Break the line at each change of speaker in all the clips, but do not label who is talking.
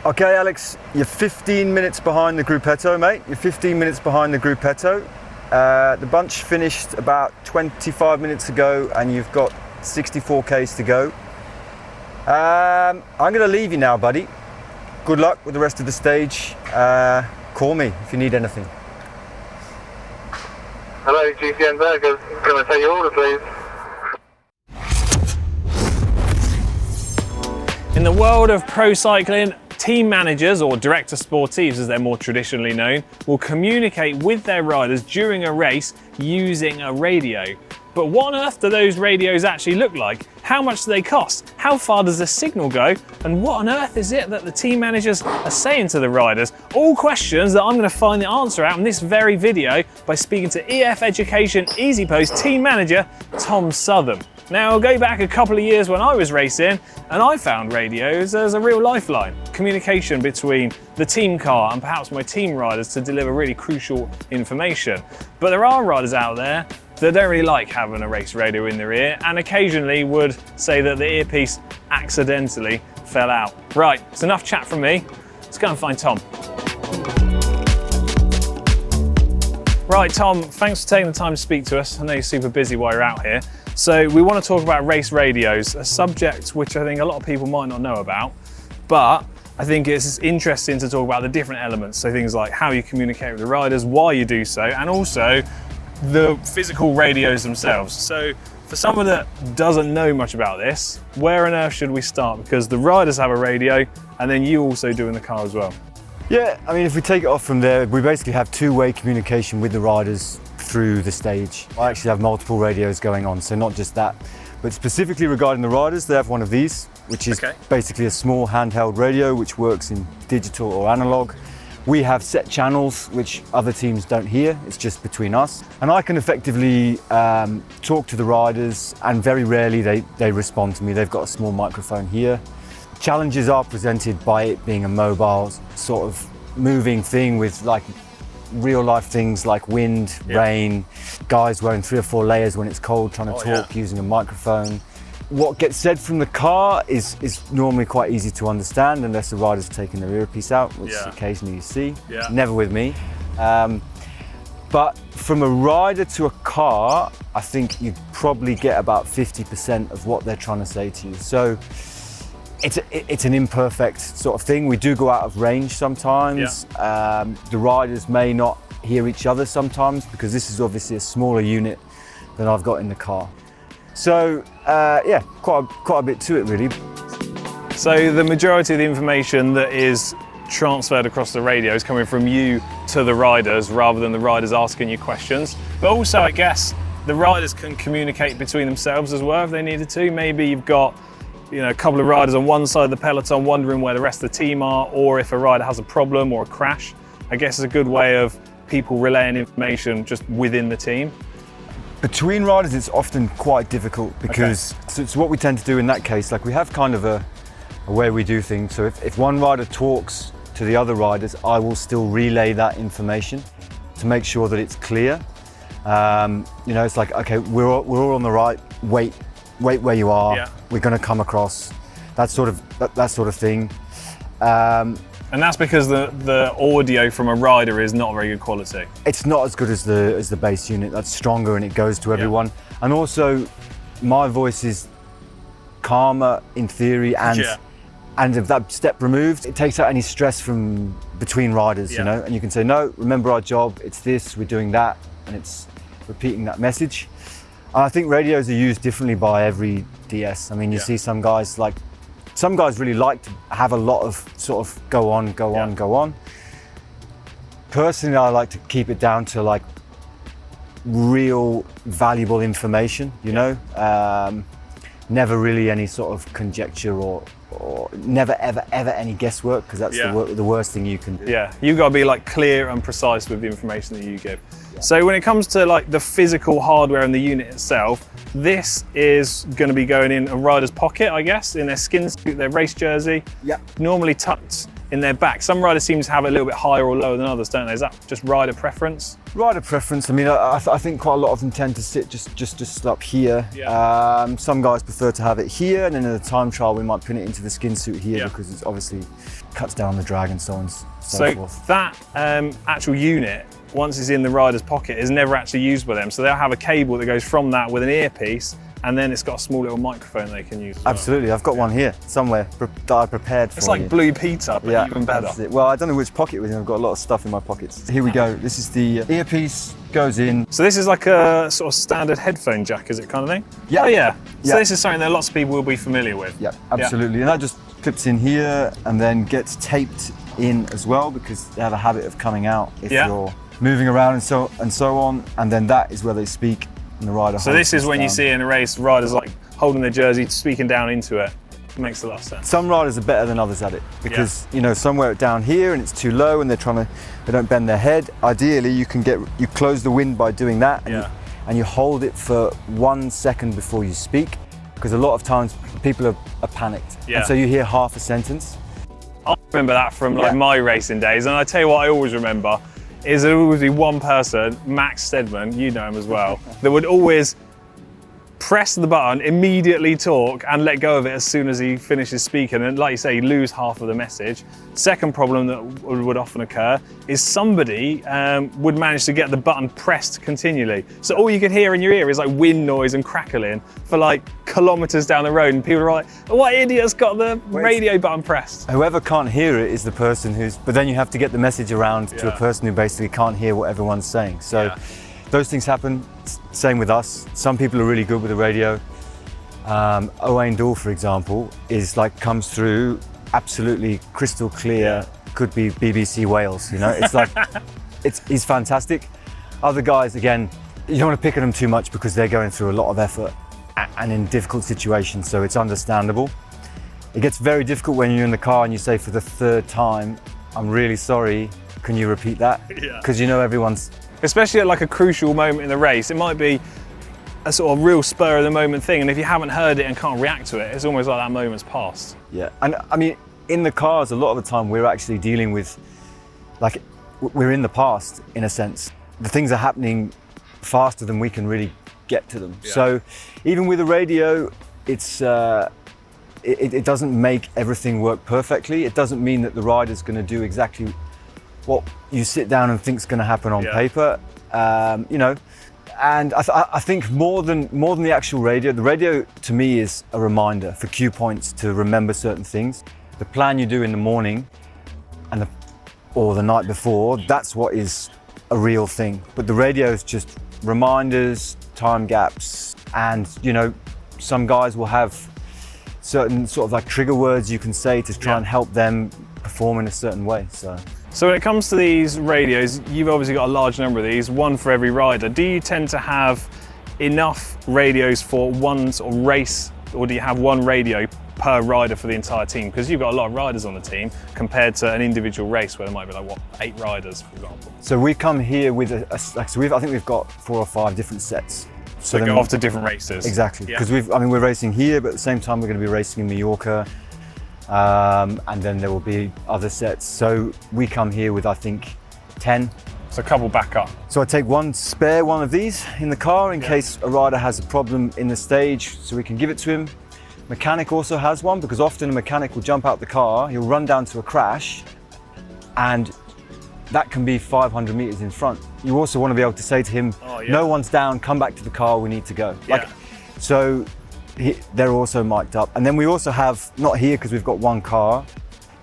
Okay, Alex, you're 15 minutes behind the gruppetto, mate. You're 15 minutes behind the gruppetto. The bunch finished about 25 minutes ago and you've got 64 Ks to go. I'm going to leave you now, buddy. Good luck with the rest of the stage. Call me if you need anything.
Hello, GCNTech. Can I take your order, please?
In the world of pro cycling, team managers, or director sportifs as they're more traditionally known, will communicate with their riders during a race using a radio. But what on earth do those radios actually look like? How much do they cost? How far does the signal go? And what on earth is it that the team managers are saying to the riders? All questions that I'm going to find the answer out in this very video by speaking to EF Education-EasyPost team manager, Tom Southam. Now, I'll go back a couple of years when I was racing and I found radios as a real lifeline. Communication between the team car and perhaps my team riders to deliver really crucial information. But there are riders out there that don't really like having a race radio in their ear and occasionally would say that the earpiece accidentally fell out. Right, it's enough chat from me. Let's go and find Tom. Right, Tom, thanks for taking the time to speak to us. I know you're super busy while you're out here. So we want to talk about race radios, a subject which I think a lot of people might not know about, but I think it's interesting to talk about the different elements. So things like how you communicate with the riders, why you do so, and also the physical radios themselves. So for someone that doesn't know much about this, where on earth should we start? Because the riders have a radio and then you also do in the car as well.
Yeah, I mean, if we take it off from there, we basically have two-way communication with the riders through the stage. I actually have multiple radios going on, so not just that. But specifically regarding the riders, they have one of these, which is basically a small handheld radio, which works in digital or analog. We have set channels, which other teams don't hear. It's just between us. And I can effectively talk to the riders, and very rarely they respond to me. They've got a small microphone here. Challenges are presented by it being a mobile sort of moving thing with like real life things like wind, rain, guys wearing 3 or 4 layers when it's cold trying to talk using a microphone. What gets said from the car is normally quite easy to understand unless the rider's taking their earpiece out, which occasionally you see. Never with me. But from a rider to a car, I think you'd probably get about 50% of what they're trying to say to you. So it's an imperfect sort of thing. We do go out of range sometimes. The riders may not hear each other sometimes because this is obviously a smaller unit than I've got in the car. So yeah, quite a bit to it really.
So the majority of the information that is transferred across the radio is coming from you to the riders rather than the riders asking you questions. But also I guess the riders can communicate between themselves as well if they needed to. Maybe you've got a couple of riders on one side of the peloton wondering where the rest of the team are, or if a rider has a problem or a crash. I guess it's a good way of people relaying information just within the team.
Between riders it's often quite difficult because so what we tend to do in that case, like we have kind of a way we do things. So if one rider talks to the other riders, I will still relay that information to make sure that it's clear. It's like, okay, we're all on the right, wait where you are, we're going to come across, that sort of thing.
And that's because the audio from a rider is not very good quality.
It's not as good as the base unit. That's stronger and it goes to everyone. And also, my voice is calmer in theory, and if that step removed, it takes out any stress from between riders, and you can say, no, remember our job, it's this, we're doing that, and it's repeating that message. And I think radios are used differently by every DS. I mean, you see some guys really like to have a lot of sort of go on. Personally, I like to keep it down to like real valuable information, never really any sort of conjecture or never ever any guesswork, because that's the worst thing you can do.
Yeah, you've got to be like clear and precise with the information that you give. So when it comes to like the physical hardware and the unit itself, this is going to be going in a rider's pocket, I guess, in their skin suit, their race jersey. Normally tucked in their back. Some riders seem to have it a little bit higher or lower than others, don't they? Is that just rider preference?
Rider preference. I mean, I think quite a lot of them tend to sit just up here.
Yeah.
Some guys prefer to have it here, and then in a time trial we might pin it into the skin suit here because it's obviously cuts down the drag and so on and so forth.
That actual unit, once it's in the rider's pocket, is never actually used by them. So they'll have a cable that goes from that with an earpiece, and then it's got a small little microphone they can use as well.
Absolutely, I've got one here somewhere that I prepared for you.
It's like Blue Peter, but even better.
That's it. Well, I don't know which pocket it was in. I've got a lot of stuff in my pockets. Here we go. This is the earpiece, goes in.
So this is like a sort of standard headphone jack, is it, kind of thing?
Yeah.
Oh yeah. So
Yeah.
this is something that lots of people will be familiar with.
Yeah, absolutely. And that just clips in here and then gets taped in as well, because they have a habit of coming out if you're moving around and so on. And then that is where they speak, and the rider.
So this is when you see in a race riders like holding their jersey, speaking down into it. It makes a lot of sense.
Some riders are better than others at it, because you know, somewhere down here and it's too low and they don't bend their head. Ideally, you close the wind by doing that, and you hold it for 1 second before you speak, because a lot of times people are panicked, and so you hear half a sentence.
I remember that from like my racing days, and I tell you what I always remember is there would always be one person, Max Stedman, you know him as well, that would always press the button, immediately talk, and let go of it as soon as he finishes speaking. And like you say, you lose half of the message. Second problem that would often occur is somebody would manage to get the button pressed continually. So all you could hear in your ear is like wind noise and crackling for like kilometers down the road, and people are like, what idiot's got the radio button pressed?
Whoever can't hear it is the person but then you have to get the message around to a person who basically can't hear what everyone's saying. So those things happen. Same with us. Some people are really good with the radio. Owain Dool, for example, comes through absolutely crystal clear. Could be BBC Wales, you know. It's like he's fantastic. Other guys, again, you don't want to pick at them too much because they're going through a lot of effort and in difficult situations, so it's understandable. It gets very difficult when you're in the car and you say for the third time, "I'm really sorry, can you repeat that?" Because you know everyone's...
Especially at like a crucial moment in the race, it might be a sort of real spur of the moment thing, and if you haven't heard it and can't react to it, it's almost like that moment's passed.
Yeah, and I mean, in the cars, a lot of the time we're actually dealing with, like, we're in the past in a sense. The things are happening faster than we can really get to them. So even with the radio, it doesn't make everything work perfectly. It doesn't mean that the rider's going to do exactly what you sit down and think's going to happen on paper, you know. And I think more than the actual radio, the radio to me is a reminder for cue points to remember certain things. The plan you do in the morning or the night before, that's what is a real thing. But the radio is just reminders, time gaps, and you know, some guys will have certain sort of like trigger words you can say to try and help them perform in a certain way. So
when it comes to these radios, you've obviously got a large number of these, one for every rider. Do you tend to have enough radios for one sort of race, or do you have one radio per rider for the entire team? Because you've got a lot of riders on the team compared to an individual race where there might be like, 8 riders, for example.
So we come here with I think we've got 4 or 5 different sets.
So go off to different races.
Exactly, because we're racing here, but at the same time we're going to be racing in Mallorca. And then there will be other sets. So we come here with, I think, 10.
So a couple back up.
So I take one spare one of these in the car in case a rider has a problem in the stage, so we can give it to him. Mechanic also has one, because often a mechanic will jump out the car, he'll run down to a crash, and that can be 500 meters in front. You also want to be able to say to him, no one's down, come back to the car, we need to go. So they're also mic'd up. And then we also have, not here because we've got one car,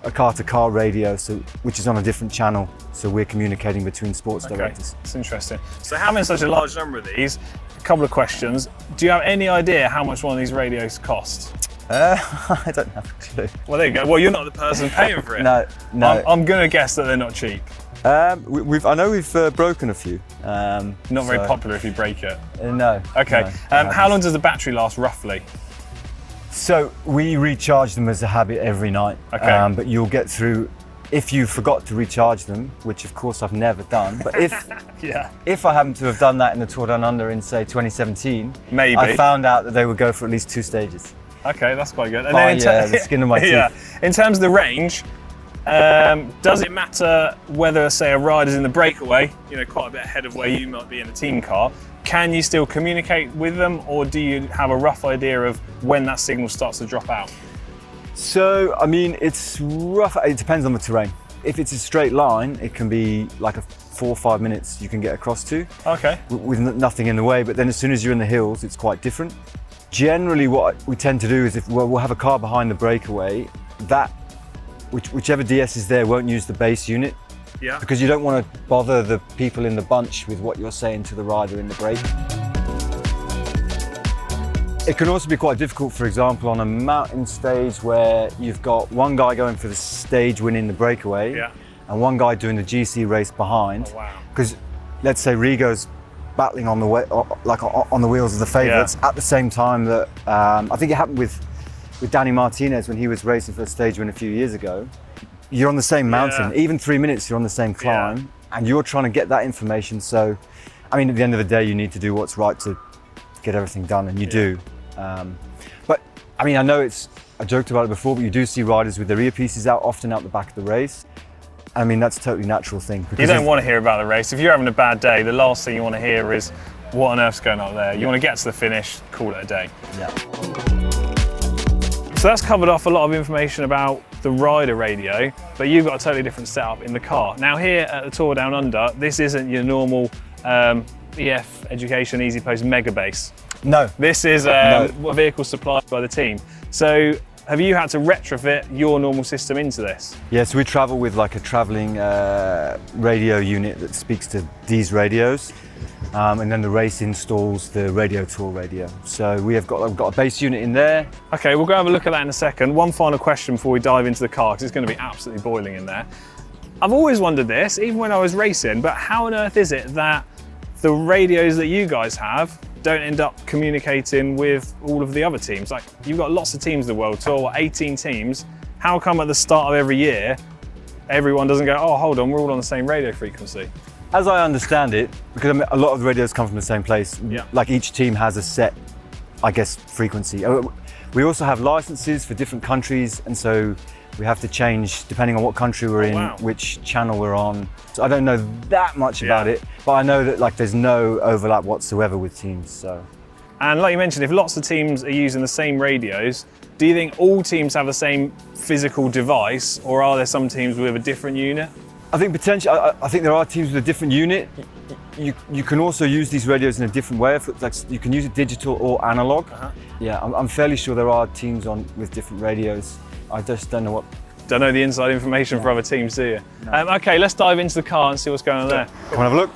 a car-to-car radio, which is on a different channel. So we're communicating between sports directors.
That's interesting. So having such a large number of these, a couple of questions. Do you have any idea how much one of these radios costs?
I don't have a clue.
Well, there you go. Well, you're not the person paying for it.
No.
I'm going to guess that they're not cheap.
I know we've broken a few.
Not very popular if you break it.
No.
Okay.
No,
how long does the battery last roughly?
So we recharge them as a habit every night.
Okay.
But you'll get through, if you forgot to recharge them, which of course I've never done, but if I happen to have done that in the Tour Down Under in say 2017,
maybe
I found out that they would go for at least 2 stages.
Okay, that's quite good. And
then the skin of my teeth.
In terms of the range, Does it matter whether, say, a rider's in the breakaway, quite a bit ahead of where you might be in a team car? Can you still communicate with them, or do you have a rough idea of when that signal starts to drop out?
So, I mean, it's rough. It depends on the terrain. If it's a straight line, it can be like 4 or 5 minutes you can get across to. Okay. With nothing in the way, but then as soon as you're in the hills, it's quite different. Generally, what we tend to do is we'll have a car behind the breakaway, whichever DS is there won't use the base unit. Yeah. Because you don't want to bother the people in the bunch with what you're saying to the rider in the break. It can also be quite difficult, for example, on a mountain stage where you've got one guy going for the stage winning the breakaway, and one guy doing the GC race behind. Oh, wow. Because let's say Rigo's battling on the way, on the wheels of the favourites at the same time that I think it happened with Danny Martinez when he was racing for a stage win a few years ago. You're on the same mountain, even 3 minutes you're on the same climb, and you're trying to get that information. So, I mean, at the end of the day, you need to do what's right to get everything done, and you do. But, I mean, I know I joked about it before, but you do see riders with their earpieces out, often out the back of the race. I mean, that's a totally natural thing.
You don't want to hear about the race. If you're having a bad day, the last thing you want to hear is, what on earth's going on there? You want to get to the finish, call it a day. Yeah. So that's covered off a lot of information about the rider radio, but you've got a totally different setup in the car. Now here at the Tour Down Under, this isn't your normal EF Education-EasyPost mega base. No. This is a vehicle supplied by the team. So have you had to retrofit your normal system into this? Yeah, so we travel with like a travelling radio unit that speaks to these radios. And then the race installs the Radio Tour radio. So I've got a base unit in there. Okay, we'll go have a look at that in a second. One final question before we dive into the car, because it's going to be absolutely boiling in there. I've always wondered this, even when I was racing, but how on earth is it that the radios that you guys have don't end up communicating with all of the other teams? Like, you've got lots of teams in the World Tour, 18 teams. How come at the start of every year, everyone doesn't go, oh, hold on, we're all on the same radio frequency? As I understand it, because I mean, a lot of the radios come from the same place, like each team has a set, I guess, frequency. We also have licenses for different countries, and so we have to change, depending on what country we're in, which channel we're on. So I don't know that much about it, but I know that there's no overlap whatsoever with teams. So. And like you mentioned, if lots of teams are using the same radios, do you think all teams have the same physical device, or are there some teams with a different unit? I think potentially, I think there are teams with a different unit. You can also use these radios in a different way. Like you can use it digital or analog. Yeah, I'm fairly sure there are teams with different radios. I just don't know Don't know the inside information for other teams, do you? No. Okay, let's dive into the car and see what's going on there. Come on, have a look.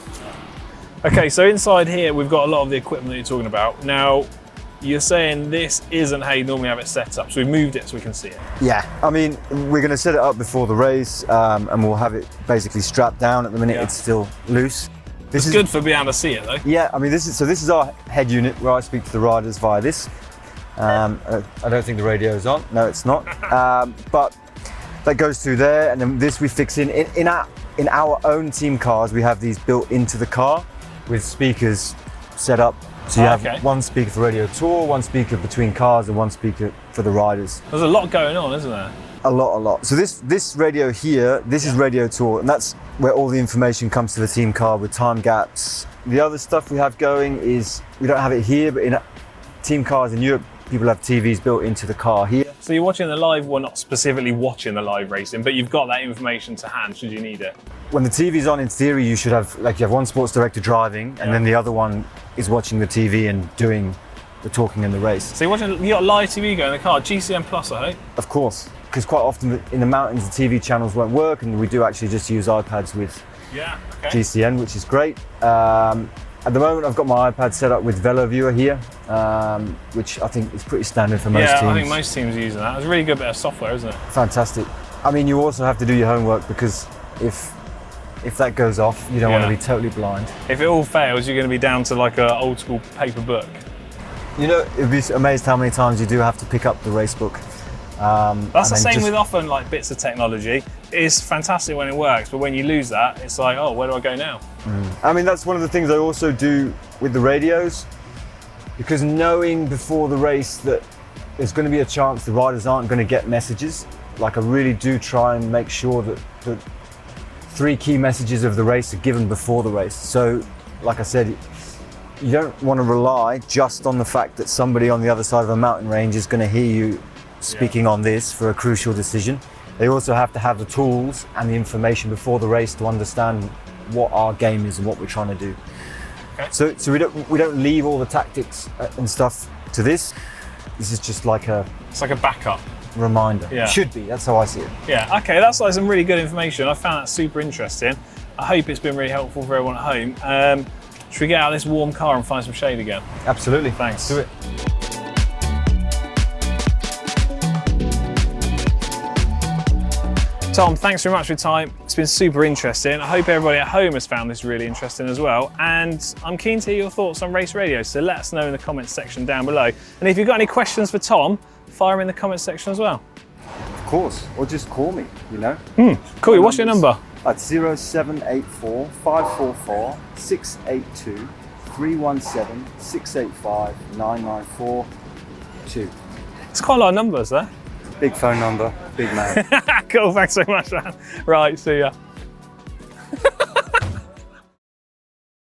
Okay, so inside here we've got a lot of the equipment that you're talking about. Now, you're saying this isn't how you normally have it set up, so we've moved it so we can see it. Yeah, I mean, we're going to set it up before the race, and we'll have it basically strapped down. At the minute, it's still loose. This is good for being able to see it, though. Yeah, I mean, this is our head unit where I speak to the riders via this. I don't think the radio is on. No, it's not. But that goes through there, and then this we fix in our own team cars. We have these built into the car with speakers set up. So you have one speaker for Radio Tour, one speaker between cars, and one speaker for the riders. There's a lot going on, isn't there? A lot. So this radio here, this is Radio Tour, and that's where all the information comes to the team car with time gaps. The other stuff we have going is, we don't have it here, but in team cars in Europe, people have TVs built into the car here. So you're watching the live, well, not specifically watching the live racing, but you've got that information to hand should you need it. When the TV's on, in theory, you should have, you have one sports director driving, and then the other one is watching the TV and doing the talking in the race. So you got live TV going in the car, GCN Plus, I hope? Of course, because quite often in the mountains, the TV channels won't work, and we do actually just use iPads with GCN, which is great. At the moment, I've got my iPad set up with Velo Viewer here, which I think is pretty standard for most teams. Yeah, I think most teams are using that. It's a really good bit of software, isn't it? Fantastic. I mean, you also have to do your homework, because if that goes off, you don't want to be totally blind. If it all fails, you're going to be down to like an old school paper book. You know, you'd be amazed how many times you do have to pick up the race book. That's the same with often like bits of technology. It's fantastic when it works, but when you lose that, it's like, oh, where do I go now? I mean, that's one of the things I also do with the radios, because knowing before the race that there's going to be a chance the riders aren't going to get messages,
Like I really do try and make sure that the 3 key messages of the race are given before the race. So, like I said, you don't want to rely just on the fact that somebody on the other side of a mountain range is going to hear you speaking on this for a crucial decision. They also have to have the tools and the information before the race to understand what our game is and what we're trying to do.
Okay.
So we don't leave all the tactics and stuff to this. This is just like
It's like a backup.
reminder.
Yeah.
Should be. That's how I see it.
Yeah, okay, that's like some really good information. I found that super interesting. I hope it's been really helpful for everyone at home. Should we get out of this warm car and find some shade again?
Absolutely.
Thanks.
Do it.
Tom, thanks very much for your time. It's been super interesting. I hope everybody at home has found this really interesting as well. And I'm keen to hear your thoughts on race radio, so let us know in the comments section down below. And if you've got any questions for Tom, fire them in the comments section as well.
Of course. Or just call me, you know.
Cool, what's your number?
At 0784 544 682 317 685 994 2.
It's quite a lot of numbers there.
Big phone number, big man.
Cool, thanks so much, man. Right, see ya.